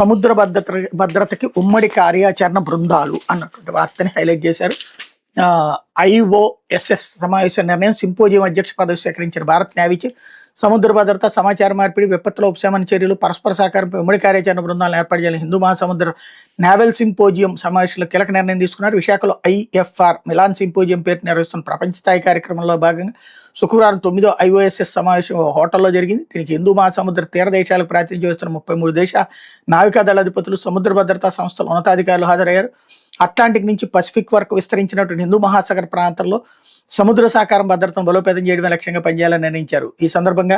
సముద్ర భద్రతకి ఉమ్మడి కార్యాచరణ బృందాలు అన్నటువంటి వార్తని హైలైట్ చేశారు. ఐఓఎస్ఎస్ సమావేశ నిర్ణయం సింపోజియం అధ్యక్ష పదవి స్వీకరించిన భారత్ నేవీ చీఫ్ సముద్ర భద్రత, సమాచార మార్పిడి, విపత్తుల ఉపశమన చర్యలు, పరస్పర సహకారంపై ఉమ్మడి కార్యాచరణ బృందాలను ఏర్పాటు చేయాలని హిందూ మహాసముద్ర నేవల్ సింపోజియం సమావేశంలో కీలక నిర్ణయం తీసుకున్నారు. విశాఖలో ఐఎఫ్ఆర్ మిలాన్ సింపోజియం పేరు నిర్వహిస్తున్న ప్రపంచ స్థాయి కార్యక్రమంలో భాగంగా శుక్రవారం 9వ ఐఓఎస్ఎస్ సమావేశం హోటల్లో జరిగింది. దీనికి హిందూ మహాసముద్ర తీర దేశాలకు ప్రాతినిధ్యం వహిస్తున్న 33 దేశాల నావికాదళ అధిపతులు, సముద్ర భద్రతా సంస్థల ఉన్నతాధికారులు హాజరయ్యారు. అట్లాంటిక్ నుంచి పసిఫిక్ వరకు విస్తరించినటువంటి హిందూ మహాసాగర్ ప్రాంతంలో సముద్ర సహకారం భద్రతను బలోపేతం చేయడమే లక్ష్యంగా పనిచేయాలని నిర్ణయించారు. ఈ సందర్భంగా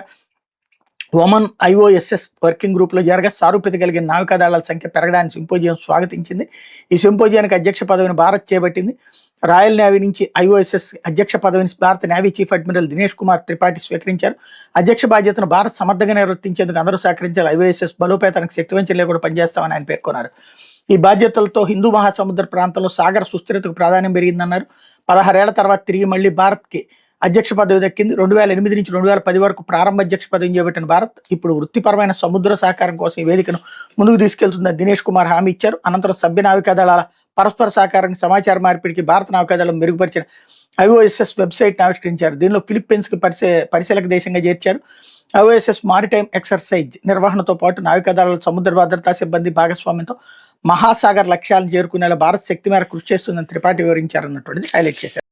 ఒమన్ ఐఓఎస్ఎస్ వర్కింగ్ గ్రూప్లో జరగా సారూప్యత కలిగిన నావికాదళాల సంఖ్య పెరగడానికి సింపోజియం స్వాగతించింది. ఈ సింపోజియానికి అధ్యక్ష పదవిని భారత్ చేపట్టింది. రాయల్ నేవీ నుంచి ఐఓఎస్ఎస్ అధ్యక్ష పదవిని భారత navy chief admiral Dinesh Kumar Tripathi స్వీకరించారు. అధ్యక్ష బాధ్యతను భారత్ సమర్థంగా నిర్వర్తించేందుకు అందరూ సహకరించాలి. ఐఓఎస్ఎస్ బలోపేతానికి శక్తివంచనలే కూడా పనిచేస్తామని ఆయన పేర్కొన్నారు. ఈ బాధ్యతలతో హిందూ మహాసముద్ర ప్రాంతంలో సాగర సుస్థిరతకు ప్రాధాన్యం పెరిగిందన్నారు. 16 ఏళ్ల తర్వాత తిరిగి మళ్లీ భారత్కి అధ్యక్ష పదవి దక్కింది. 2008 నుంచి 2010 వరకు ప్రారంభ అధ్యక్ష పదవిని చేపట్టిన భారత్ ఇప్పుడు వృత్తిపరమైన సముద్ర సహకారం కోసం ఈ వేదికను ముందుకు తీసుకెళ్తుందని దినేష్ కుమార్ హామీ ఇచ్చారు. అనంతరం సభ్య నావికాదళాల పరస్పర సహకారానికి, సమాచార మార్పిడికి భారత నావికాదళం మెరుగుపరిచిన ఐఓఎస్ఎస్ వెబ్సైట్ని ఆవిష్కరించారు. దీనిలో ఫిలిప్పీన్స్కి పరిశీలక దేశంగా చేర్చారు. ఐఓఎస్ఎస్ మారిటైమ్ ఎక్సర్సైజ్ నిర్వహణతో పాటు నావికాదళాల సముద్ర భద్రతా సిబ్బంది భాగస్వామ్యంతో మహాసాగర్ లక్ష్యాలను చేరుకునేలా భారత్ శక్తి మేర కృషి చేస్తుందని త్రిపాఠి వివరించారన్నటువంటిది హైలైట్ చేశారు.